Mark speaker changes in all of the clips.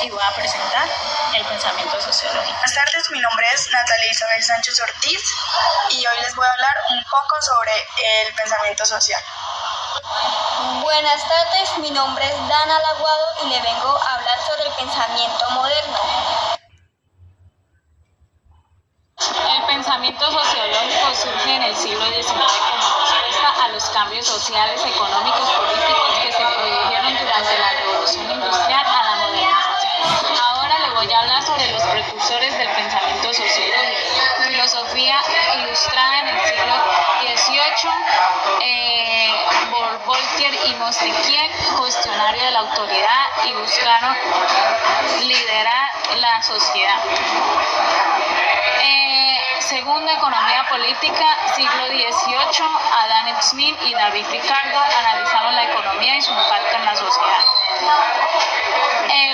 Speaker 1: y voy a presentar el pensamiento sociológico.
Speaker 2: Buenas tardes, mi nombre es Natalia Isabel Sánchez Ortiz y hoy les voy a hablar un poco sobre el pensamiento social.
Speaker 3: Buenas tardes, mi nombre es Dana Laguado y le vengo a hablar sobre el pensamiento moderno.
Speaker 4: El pensamiento sociológico surge en el siglo XIX como respuesta a los cambios sociales, económicos, políticos que se produjeron durante la revolución industrial a la modernización. Ahora le voy a hablar sobre los precursores del pensamiento sociológico. Filosofía ilustrada en el siglo XVIII, Voltaire y Montesquieu, cuestionario de la autoridad y buscaron liderar la sociedad. Segundo, economía política, siglo XVIII, Adam Smith y David Ricardo analizaron la economía y su impacto en la sociedad.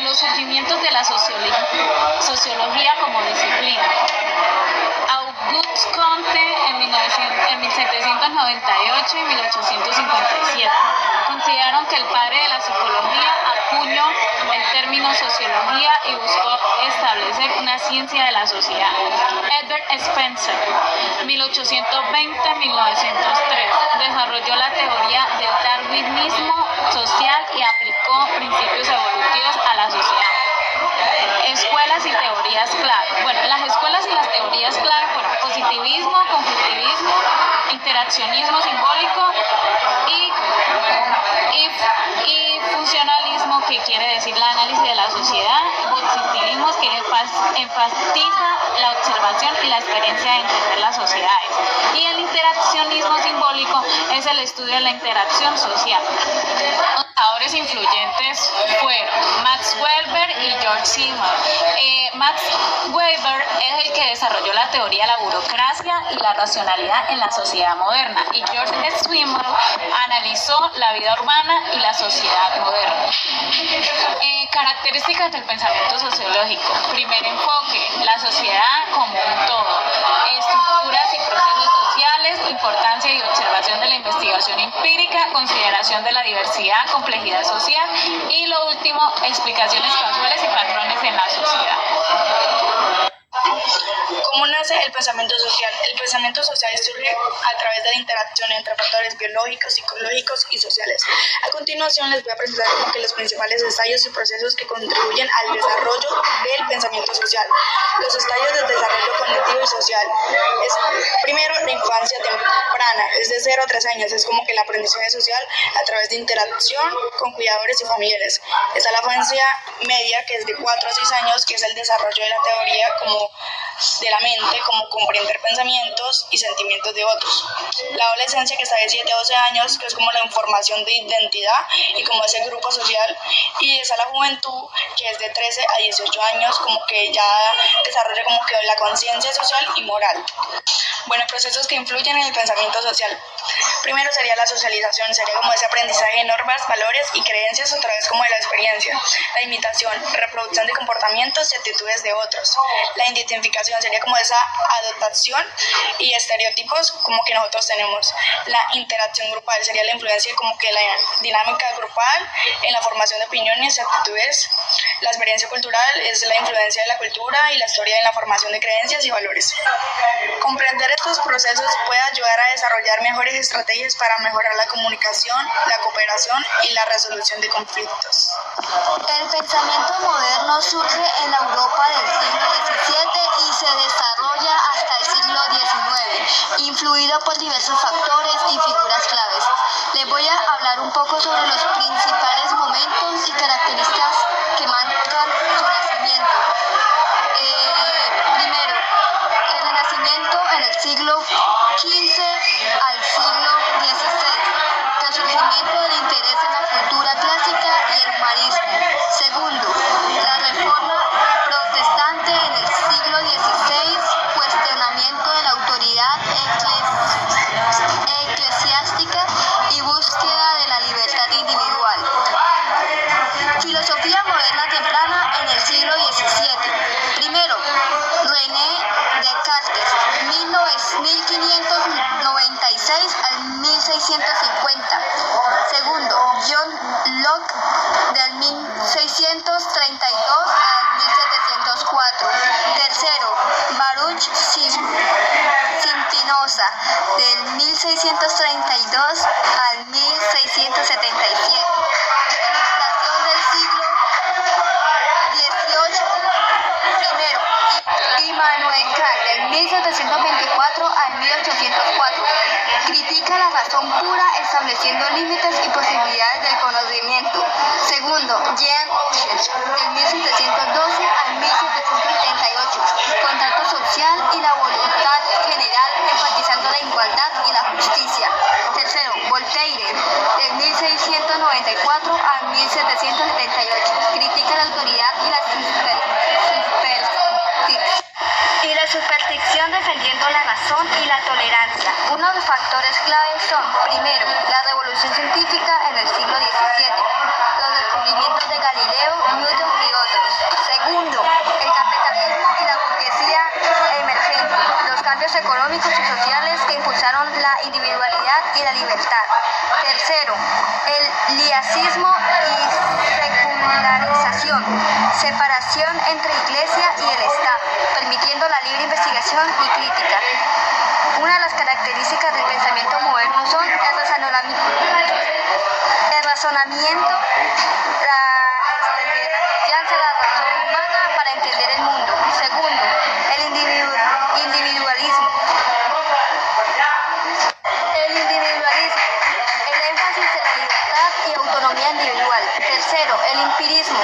Speaker 4: Los surgimientos de la sociología como disciplina. Auguste Comte en 1798 y 1857 consideraron que el padre de la psicología acuñó el término sociología y buscó establecer una ciencia de la sociedad. Edward Spencer, 1820-1903, desarrolló la teoría del darwinismo social y aplicó principios evolutivos a la sociedad. Escuelas y teorías clave. Bueno, las escuelas y las teorías clave fueron positivismo, constructivismo, interaccionismo simbólico y funcionalismo, que quiere decir el análisis de la sociedad, positivismo, que enfatiza la observación y la experiencia de entender las sociedades, y el interaccionismo simbólico es el estudio de la interacción social. Los pensadores influyentes fueron Max Weber y George Simmel. Max Weber es el que desarrolló la teoría de la burocracia y la racionalidad en la sociedad moderna, y George Simmel analizó la vida urbana y la sociedad moderna. Características del pensamiento sociológico. Primer enfoque, la sociedad como un todo. Estructuras y procesos sociales, importancia y observación de la investigación empírica, consideración de la diversidad, complejidad social, y lo último, explicaciones causales y patrones en la sociedad.
Speaker 2: ¿Cómo nace el pensamiento social? El pensamiento social surge a través de la interacción entre factores biológicos, psicológicos y sociales. A continuación les voy a presentar como que los principales estadios y procesos que contribuyen al desarrollo del pensamiento social. Los estadios del desarrollo cognitivo y social es primero la infancia temprana, es de 0 a 3 años, es como que el aprendizaje social a través de interacción con cuidadores y familiares. Está la infancia media, que es de 4 a 6 años, que es el desarrollo de la teoría como de la mente, como comprender pensamientos y sentimientos de otros. La adolescencia, que está de 7 a 12 años, que es como la información de identidad y como ese grupo social. Y está la juventud, que es de 13 a 18 años, como que ya desarrolla como que la conciencia social y moral. Bueno, procesos que influyen en el pensamiento social. Primero sería la socialización, sería como ese aprendizaje de normas, valores y creencias a través como de la experiencia. La imitación, reproducción de comportamientos y actitudes de otros. La identificación sería como esa adoptación y estereotipos como que nosotros tenemos. La interacción grupal sería la influencia como que la dinámica grupal en la formación de opiniones y actitudes. La experiencia cultural es la influencia de la cultura y la historia en la formación de creencias y valores. Comprender estos procesos puede ayudar a desarrollar mejores estrategias para mejorar la comunicación, la cooperación y la resolución de conflictos.
Speaker 3: El pensamiento moderno surge en la Europa del siglo XVII y se desarrolla hasta el siglo XIX, influido por diversos factores y figuras claves. Les voy a hablar un poco sobre los principales momentos y características que marcan su nacimiento. Primero, el renacimiento en el siglo XV al siglo XVI, el surgimiento del interés en la cultura clásica y el humanismo. Segundo, la reforma protestante en el siglo XVI, cuestionamiento de la autoridad eclesiástica y búsqueda de la libertad individual. Filosofía moderna temprana en el siglo XVII. Primero, René Descartes, 1596 al 1650. Segundo, John Locke, del 1632 del 1632 al 1677. Ilustración del siglo XVIII. Primero, Immanuel Kant, del 1724 al 1804. Critica la razón pura estableciendo límites y posibilidades del conocimiento. Segundo, Jean Piaget, del 1712 al 1778. Contrato social y la voluntad general, enfatizando la igualdad y la justicia. Tercero, Voltaire, del 1694 al 1778. Critica la autoridad y la superstición defendiendo la razón y la tolerancia. Uno de los factores claves son, primero, la revolución científica en el siglo XVII, los descubrimientos de Galileo, Newton y otros. Segundo, el capitalismo y la burguesía emergente, los cambios económicos y sociales que impulsaron la individualidad y la libertad. Tercero, el laicismo y secularización, separación entre iglesia y el Estado, permitiendo la libre investigación y crítica. Una de las características del pensamiento moderno son el razonamiento, la confianza en la razón humana para entender el mundo. Segundo, el individualismo. El énfasis en la libertad y autonomía individual. Tercero, el empirismo,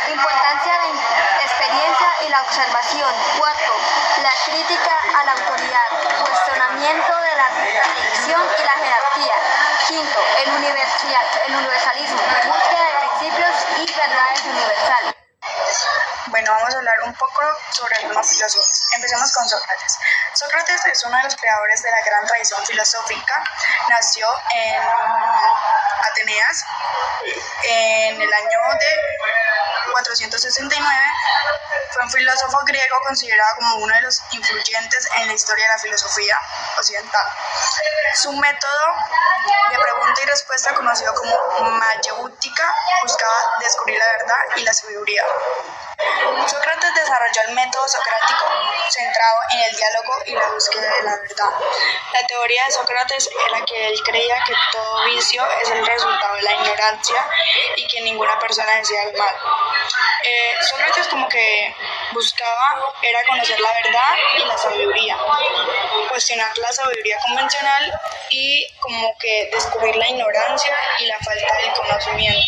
Speaker 3: importancia de la experiencia y la observación. Cuarto, la crítica a la autoridad, cuestionamiento de la tradición y la jerarquía. Quinto, el universalismo, búsqueda de principios y verdades universales.
Speaker 2: Bueno, vamos a hablar un poco sobre algunos filósofos. Empecemos con Sócrates. Sócrates es uno de los creadores de la gran tradición filosófica. Nació en Atenas en el año de 469. Fue un filósofo griego considerado como uno de los influyentes en la historia de la filosofía occidental. Su método de pregunta y respuesta, conocido como mayéutica, buscaba descubrir la verdad y la sabiduría. Sócrates desarrolló el método socrático centrado en el diálogo y la búsqueda de la verdad. La teoría de Sócrates era que él creía que todo vicio es el resultado de la ignorancia y que ninguna persona desea el mal. Sócrates como que buscaba era conocer la verdad y la sabiduría, cuestionar la sabiduría convencional y como que descubrir la ignorancia y la falta del conocimiento.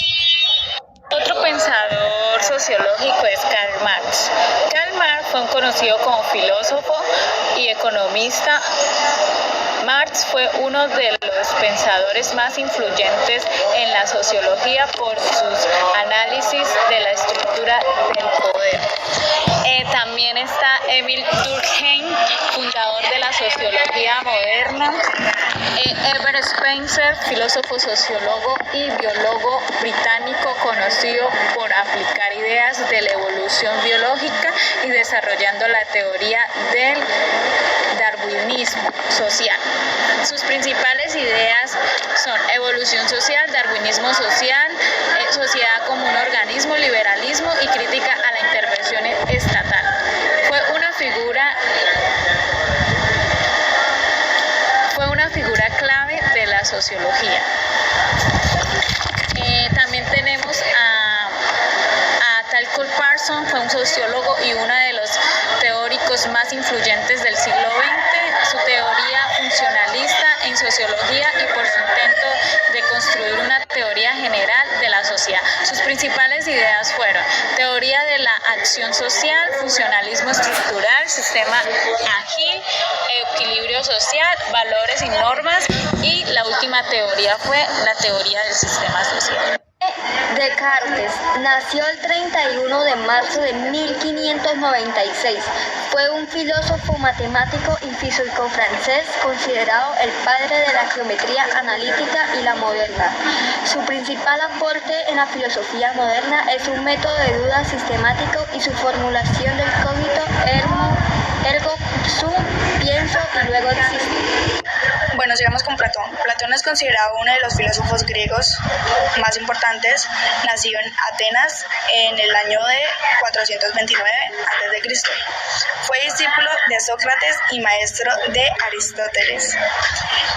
Speaker 4: Otro pensador sociológico es Karl Marx. Karl Marx fue un conocido como filósofo y economista. Marx fue uno de los pensadores más influyentes en la sociología por sus análisis de la estructura del poder. También está Emil Durkheim, fundador de la sociología moderna. Herbert Spencer, filósofo, sociólogo y biólogo británico conocido por aplicar ideas de la evolución biológica y desarrollando la teoría del darwinismo social. Sus principales ideas son evolución social, darwinismo social, sociedad como un organismo, liberalismo y crítica a la intervención estatal. Fue una figura clave de la sociología. También tenemos a Talcott Parsons, fue un sociólogo y uno de los teóricos más influyentes del siglo XX. Su teoría funcionalista en sociología y por su intento de construir una teoría general de la sociedad. Sus principales ideas fueron teoría de la acción social, funcionalismo estructural, sistema ágil, equilibrio social, valores y normas, y la última teoría fue la teoría del sistema social.
Speaker 3: Descartes nació el 31 de marzo de 1596. Fue un filósofo, matemático y físico francés, considerado el padre de la geometría analítica y la moderna. Su principal aporte en la filosofía moderna es un método de duda sistemático y su formulación del cogito ergo sum, pienso y luego existo.
Speaker 2: Bueno, sigamos con Platón. Platón es considerado uno de los filósofos griegos más importantes. Nació en Atenas en el año de 429 a.C. Fue discípulo de Sócrates y maestro de Aristóteles.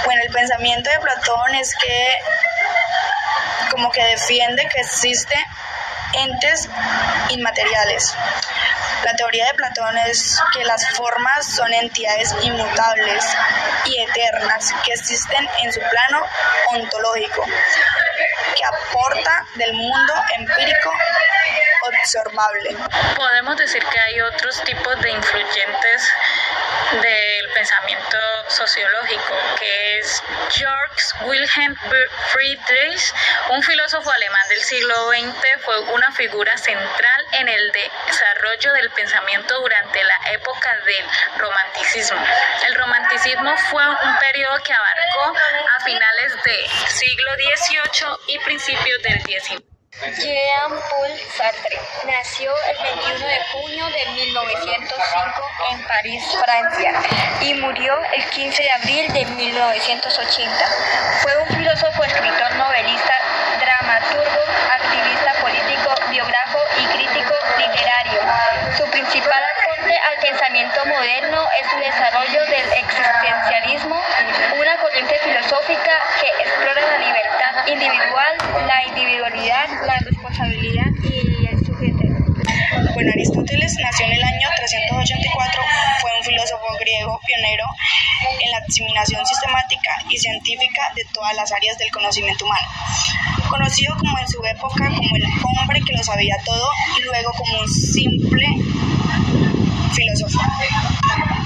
Speaker 2: Bueno, el pensamiento de Platón es que como que defiende que existen entes inmateriales. La teoría de Platón es que las formas son entidades inmutables y eternas que existen en su plano ontológico, que aporta del mundo empírico observable.
Speaker 4: Podemos decir que hay otros tipos de influyentes del pensamiento sociológico, que es Georg Wilhelm Friedrich, un filósofo alemán del siglo XX, fue una figura central en el desarrollo del pensamiento durante la época del romanticismo. El romanticismo fue un periodo que abarcó a finales del siglo XVIII y principios del XIX.
Speaker 3: Jean-Paul Sartre nació el 21 de junio de 1905 en París, Francia, y murió el 15 de abril de 1980. Fue un filósofo, escritor, novelista, dramaturgo, activista político, biógrafo y crítico literario. Su principal aporte al pensamiento moderno es su desarrollo del existencialismo, una corriente filosófica que explora la libertad individual, la individualidad, la responsabilidad y el sujeto.
Speaker 2: Bueno, Aristóteles nació en el año 384, fue un filósofo griego pionero en la disseminación sistemática y científica de todas las áreas del conocimiento humano. Conocido como en su época como el hombre que lo sabía todo y luego como un simple filósofo.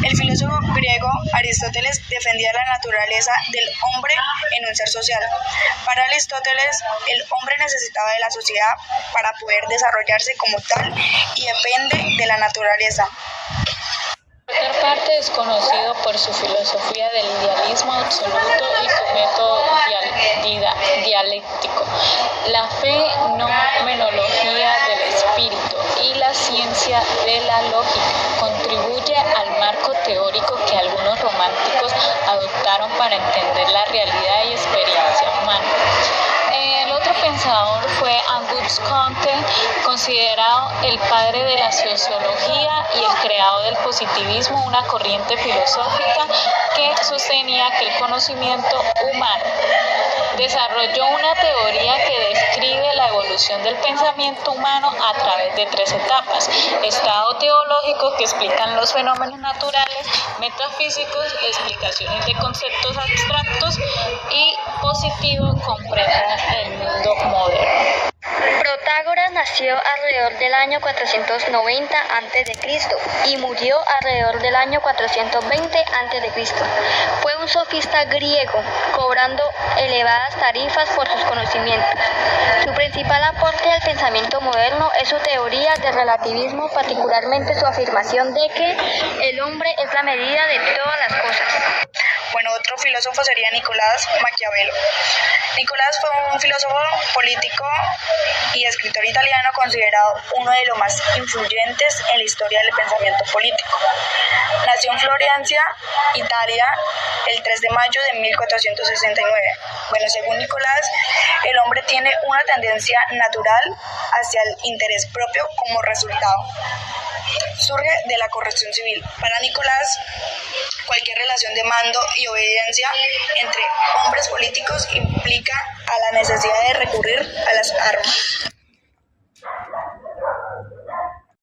Speaker 2: El filósofo griego Aristóteles defendía la naturaleza del hombre en un ser social. Para Aristóteles, el hombre necesitaba de la sociedad para poder desarrollarse como tal y depende de la naturaleza.
Speaker 4: Por otra parte, es conocido por su filosofía del idealismo absoluto y su método dialéctico, la fenomenología del espíritu y la ciencia de la lógica. Contribuye al marco teórico que algunos románticos adoptaron para entender la realidad y experiencia humana. El otro pensador fue Auguste Comte, considerado el padre de la sociología y el creador del positivismo, una corriente filosófica que sostenía que el conocimiento humano desarrolló una teoría que describe la evolución del pensamiento humano a través de 3 etapas: estado teológico, que explican los fenómenos naturales; metafísicos, explicaciones de conceptos abstractos; y positivo, comprende el mundo moderno.
Speaker 3: Protágoras nació alrededor del año 490 a.C. y murió alrededor del año 420 a.C. Fue un sofista griego, cobrando elevadas tarifas por sus conocimientos. Su principal aporte al pensamiento moderno es su teoría del relativismo, particularmente su afirmación de que el hombre es la medida de todas las cosas.
Speaker 2: Bueno, otro filósofo sería Nicolás Maquiavelo. Nicolás fue un filósofo político y escritor italiano considerado uno de los más influyentes en la historia del pensamiento político. Nació en Florencia, Italia, el 3 de mayo de 1469. Bueno, según Nicolás, el hombre tiene una tendencia natural hacia el interés propio como resultado. Surge de la corrección civil. Para Nicolás, cualquier relación de mando y obediencia entre hombres políticos implica a la necesidad de recurrir a las armas.